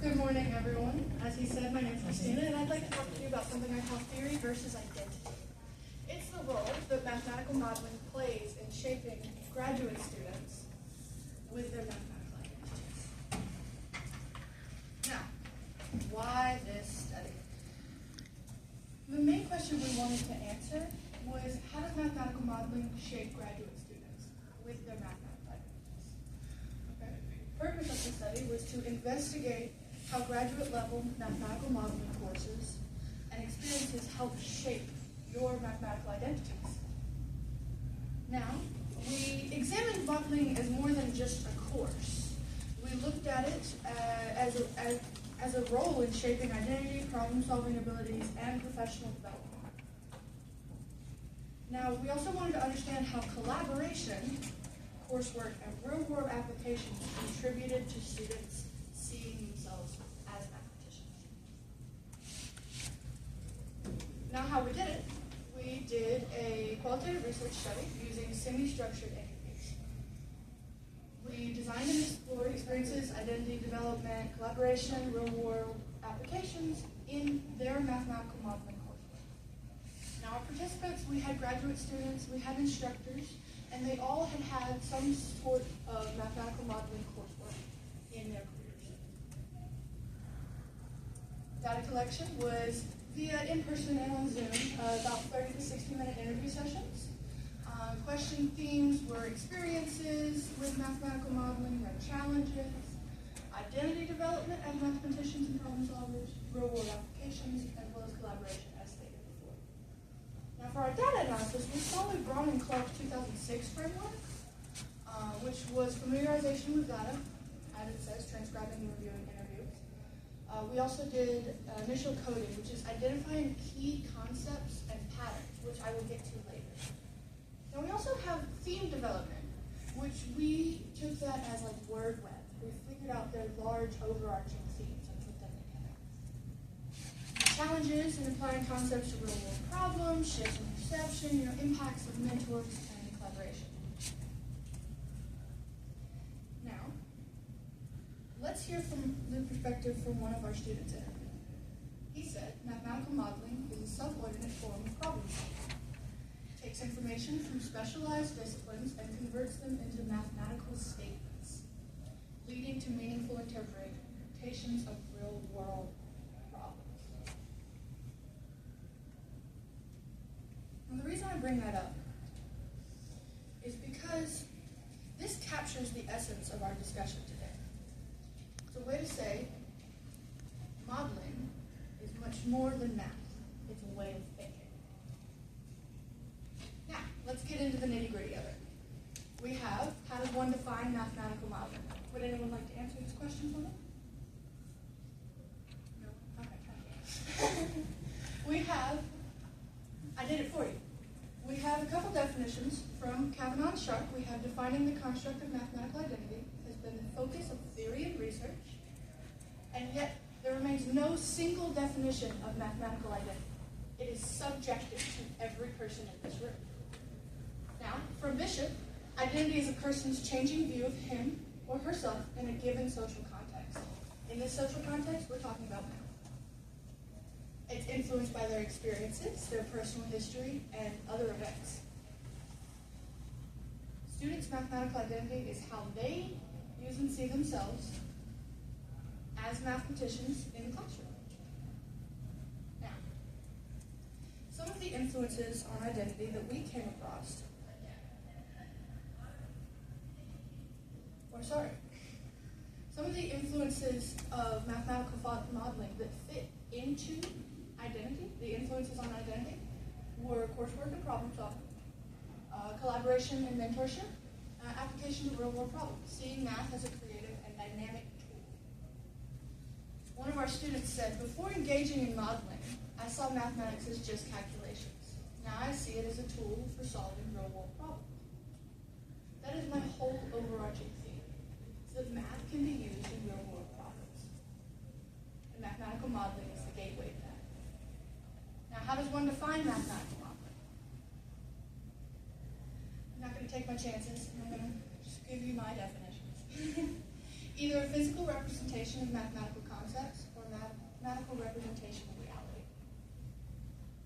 Good morning, everyone. As he said, my name is Christina, and I'd like to talk to you about something I call theory versus identity. It's the role that mathematical modeling plays in shaping graduate students with their mathematical identities. Now, why this study? The main question we wanted to answer was, how does mathematical modeling shape graduate students with their mathematical identities? Okay. The purpose of the study was to investigate how graduate-level mathematical modeling courses and experiences help shape your mathematical identities. Now, we examined modeling as more than just a course. We looked at it as a role in shaping identity, problem-solving abilities, and professional development. Now, we also wanted to understand how collaboration, coursework, and real-world applications contributed to students seeing themselves as mathematicians. Now, how we did it, we did a qualitative research study using semi-structured interviews. We designed and explored experiences, identity development, collaboration, real-world applications in their mathematical modeling coursework. Now, our participants, we had graduate students, we had instructors, and they all had some sort of mathematical modeling coursework in their careers. Data collection was via in-person and on Zoom, about 30 to 60-minute interview sessions. Question themes were experiences with mathematical modeling, their challenges, identity development as mathematicians and problem solvers, real-world applications, as well as collaboration, as stated before. Now, for our data analysis, we followed Braun and Clark's 2006 framework, which was familiarization with data, as it says, transcribing and reviewing interviews. We also did initial coding, which is identifying key concepts and patterns, which I will get to later. Now, we also have theme development, which we took that as like word web. We figured out their large overarching themes and put them together. Challenges in applying concepts to real-world problems, shifts in perception, impacts of mentors, and collaboration. Now, let's hear from the perspective from one of our students interviewed. He said, mathematical modeling is a self-ordinate form of problem solving. It takes information from specialized disciplines and converts them into mathematical statements, leading to meaningful interpretations of real-world problems. And the reason I bring that up is because this captures the essence of our discussion today. It's a way to say modeling is much more than math. It's a way of thinking. Now, let's get into the nitty-gritty of it. We have, how does one define mathematical modeling? Would anyone like to answer this question for me? No? Okay. We have, I did it for you. We have a couple definitions from Kavanaugh and Sharp. We have defining the construct of mathematical identity has been the focus of theory and research, and yet there remains no single definition of mathematical identity. It is subjective to every person in this room. Now, from Bishop, identity is a person's changing view of him or herself in a given social context. In this social context, we're talking about math. It's influenced by their experiences, their personal history, and other events. Students' mathematical identity is how they use and see themselves as mathematicians in the classroom. Now, some of the influences on identity that we came across, some of the influences of mathematical modeling that fit into identity, the influences on identity, were coursework and problem solving, collaboration and mentorship, application to real-world problems, seeing math as a creative and dynamic tool. One of our students said, before engaging in modeling, I saw mathematics as just calculations. Now I see it as a tool for solving real-world problems. That is my whole overarching theme, is that math can be used in real-world problems. And mathematical modeling is the gateway to that. Now, how does one define mathematical modeling? I'm not going to take my chances, and I'm going to just give you my definitions. either a physical representation of mathematical concepts or mathematical representation of reality.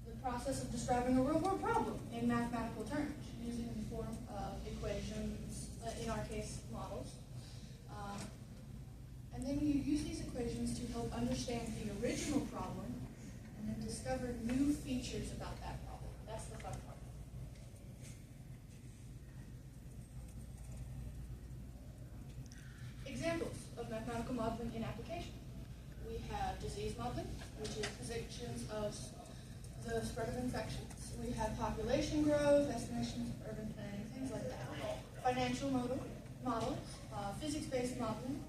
The process of describing a real-world problem in mathematical terms, using the form of equations, in our case, models. And then you use these equations to help understand the original problem and then discover new features about that problem. That's the fun part. Examples of mathematical modeling in application. We have disease modeling, which is predictions of the spread of infections. We have population growth, estimations of urban planning, things like that. Financial models, physics-based modeling.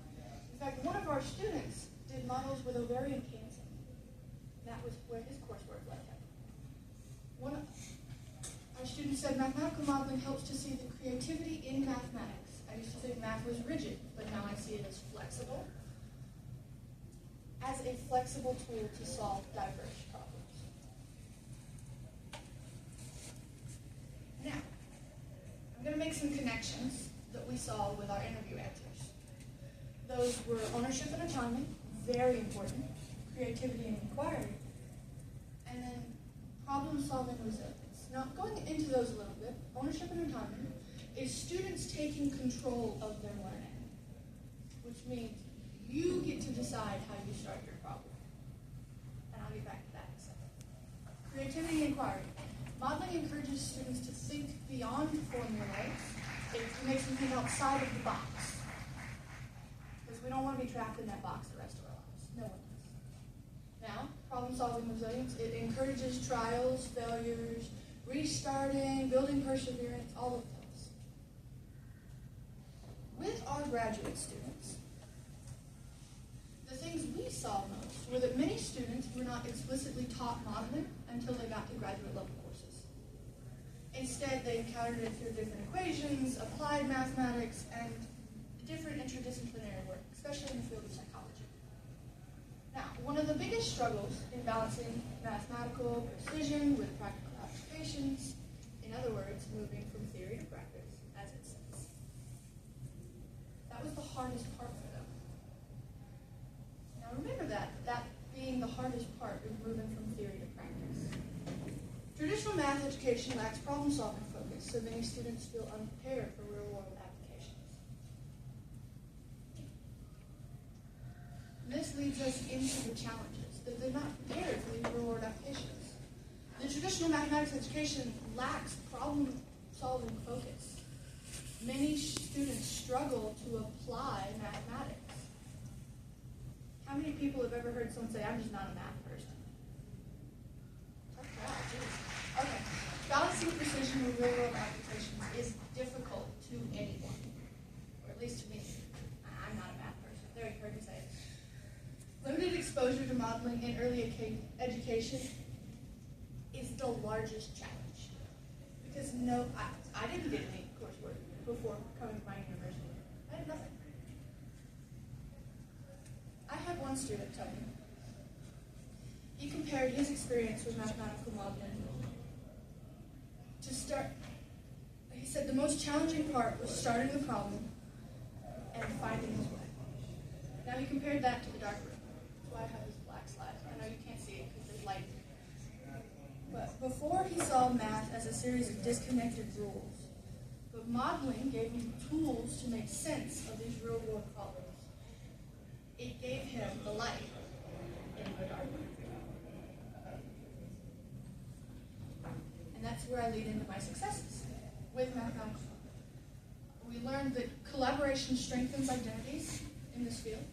In fact, one of our students did models with ovarian cancer. That was where his coursework led him. One of our students said mathematical modeling helps to see the creativity in mathematics. I used to think math was rigid, but now I see it as flexible. As a flexible tool to solve diverse problems. Now, I'm going to make some connections that we saw with our interview answers. Those were ownership and autonomy, very important, creativity and inquiry, and then problem-solving resilience. Now, going into those a little bit, ownership and autonomy is students taking control of their learning, which means you get to decide how you start your problem. And I'll get back to that in a second. Creativity and inquiry. Modeling encourages students to think beyond formulas. It makes them think outside of the box. Because we don't want to be trapped in that box the rest of our lives. No one does. Now, problem-solving resilience, it encourages trials, failures, restarting, building perseverance, all of those. With our graduate students, the things we saw most were that many students were not explicitly taught modeling until they got to graduate level courses. Instead, they encountered it through different equations, applied mathematics, and different interdisciplinary work, especially in the field of psychology. Now, one of the biggest struggles in balancing mathematical precision with practical applications, in other words, moving from theory to practice, as it says. That was the hardest part for them. Now remember that being the hardest part is moving from theory to practice. Traditional math education lacks problem-solving focus, so many students feel unprepared for real-world applications. This leads us into the challenges, that they're not prepared for these real-world applications. The traditional mathematics education lacks problem-solving focus. Many students struggle to apply mathematics. How many people have ever heard someone say, I'm just not a math person? Okay. Balancing precision with real-world applications is difficult to anyone, or at least to me. I'm not a math person. There, you heard me say it. Limited exposure to modeling in early education is the largest challenge. Because I didn't get any coursework before coming to my university. I had nothing. I had one student tell me, he compared his experience with mathematical modeling to start. He said the most challenging part was starting the problem and finding his way. Now he compared that to the dark room. That's why I have this black slide. I know you can't see it because there's light. But before he saw math as a series of disconnected rules, but modeling gave him tools to make sense of these real-world problems. It gave him the light in the dark. And that's where I lead into my successes with mathematics. We learned that collaboration strengthens identities in this field.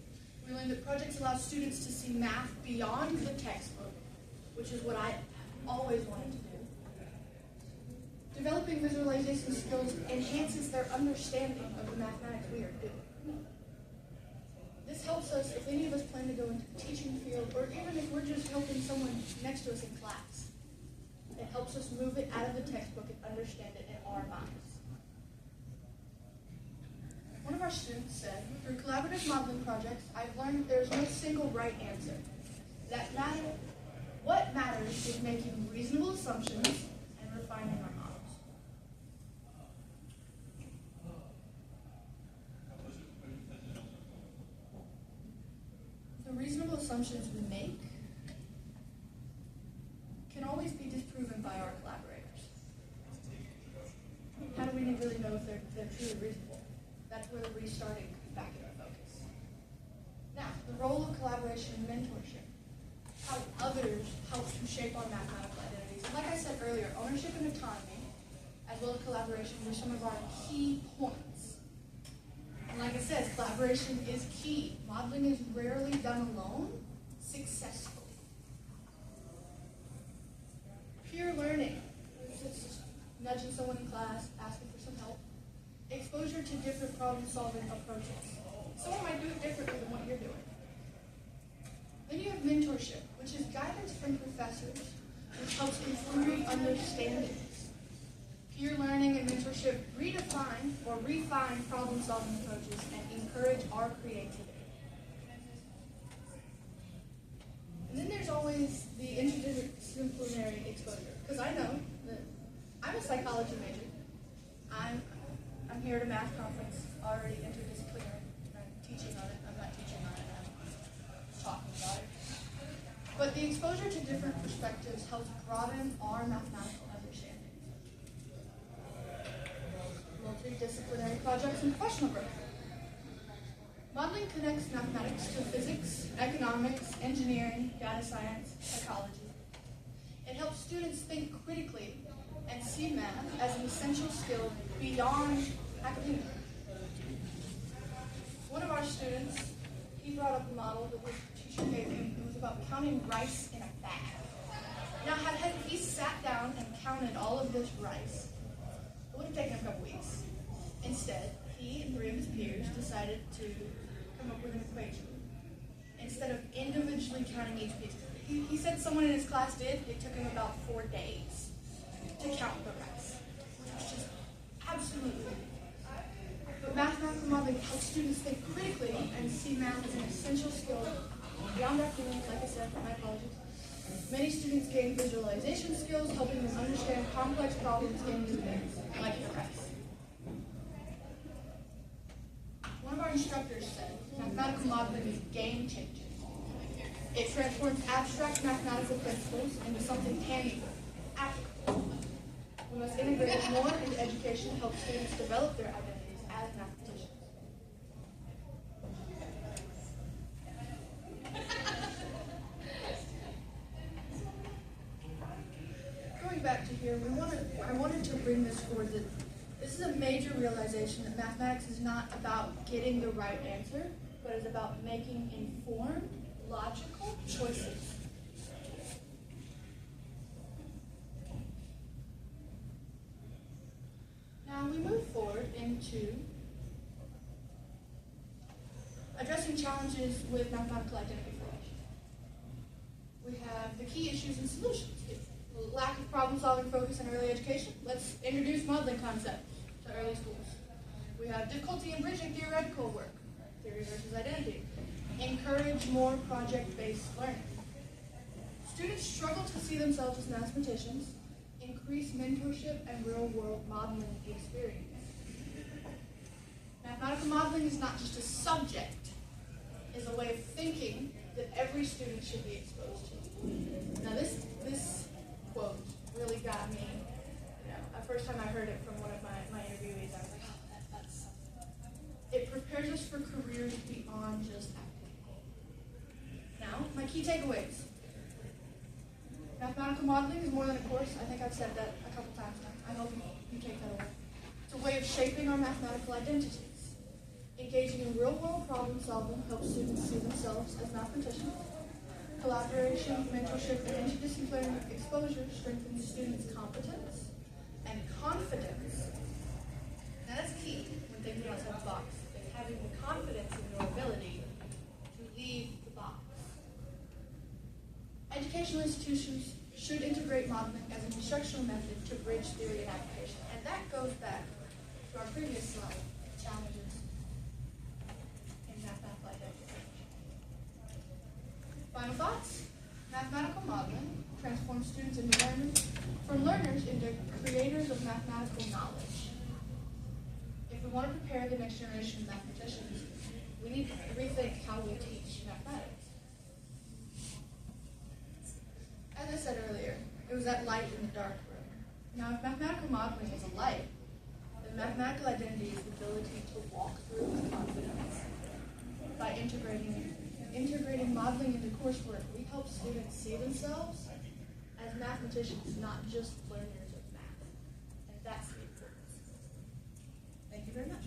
We learned that projects allow students to see math beyond the textbook, which is what I always wanted to do. Developing visualization skills enhances their understanding of the mathematics we are doing. This helps us if any of us plan to go into the teaching field, or even if we're just helping someone next to us in class. It helps us move it out of the textbook and understand it in our minds. One of our students said, through collaborative modeling projects, I've learned there's no single right answer. What matters is making reasonable assumptions and refining our models. reasonable assumptions we make can always be disproven by our collaborators. How do we really know if they're truly reasonable? That's where the restarting comes back into focus. Now, the role of collaboration and mentorship. How others help to shape our mathematical identities. And like I said earlier, ownership and autonomy, as well as collaboration, were some of our key points. And like I said, collaboration is key. Modeling is rarely done alone, successfully. Peer learning, just nudging someone in class, asking for some help. Exposure to different problem-solving approaches. Someone might do it differently than what you're doing. Then you have mentorship, which is guidance from professors, which helps improve understandings. Peer learning and mentorship redefine or refine problem-solving approaches and encourage our creativity. And then there's always the interdisciplinary exposure, because I know that I'm a psychology major. I'm here at a math conference, already interdisciplinary. I'm teaching on it. I'm not teaching on it. I'm talking about it. But the exposure to different perspectives helps broaden our mathematical understanding. Multidisciplinary projects and professional growth. Modeling connects mathematics to physics, economics, engineering, data science, psychology. It helps students think critically and see math as an essential skill beyond academia. One of our students, he brought up a model that his teacher gave him. It was about counting rice in a bag. Now, had he sat down and counted all of this rice, it would have taken a couple weeks. Instead, he and 3 of his peers decided to come up with an equation. Instead of individually counting each piece, he said someone in his class did. It took him about 4 days to count the rice, which was just absolutely ridiculous. But mathematical modeling helps students think critically and see math as an essential skill beyond academics, like I said, my apologies. Many students gain visualization skills, helping them understand complex problems in new ways, like the rice. One of our instructors said, mathematical modeling is game-changing. It transforms abstract mathematical principles into something tangible, applicable. We must integrate it more into education to help students develop their identities as mathematicians. Going back to here, I wanted to bring this forward that this is a major realization that mathematics is not about getting the right answer, but is about making informed, logical choices. Now we move forward into addressing challenges with mathematical identity formation. We have the key issues and solutions. Lack of problem-solving focus in early education. Let's introduce modeling concepts to early schools. We have difficulty in bridging theoretical work, theory versus identity. Encourage more project-based learning. Students struggle to see themselves as mathematicians. Increase mentorship and real-world modeling experience. Mathematical modeling is not just a subject, it's a way of thinking that every student should be exposed to. Now this quote really got me, the first time I heard it from one of my interviewees, I was like, oh, that's something. It prepares us for careers beyond just academia. Now, my key takeaways. Mathematical modeling is more than a course. I think I've said that a couple times now. I hope you take that away. It's a way of shaping our mathematical identities. Engaging in real-world problem solving helps students see themselves as mathematicians. Collaboration, mentorship, and interdisciplinary exposure strengthens students' competence and confidence. Now that's key when thinking outside the box, is having the confidence in your ability to leave the box. Educational institutions should integrate modeling as an instructional method to bridge theory and application. And that goes back to our previous slide, challenges in mathematical identity. Final thoughts. Mathematical modeling transforms students into learners into creators of mathematical knowledge. If we want to prepare the next generation of mathematicians, we need to rethink how we teach mathematics. was that light in the dark room. Now, if mathematical modeling is a light, then mathematical identity is the ability to walk through with confidence. By integrating modeling into coursework, we help students see themselves as mathematicians, not just learners of math. And that's the importance. Thank you very much.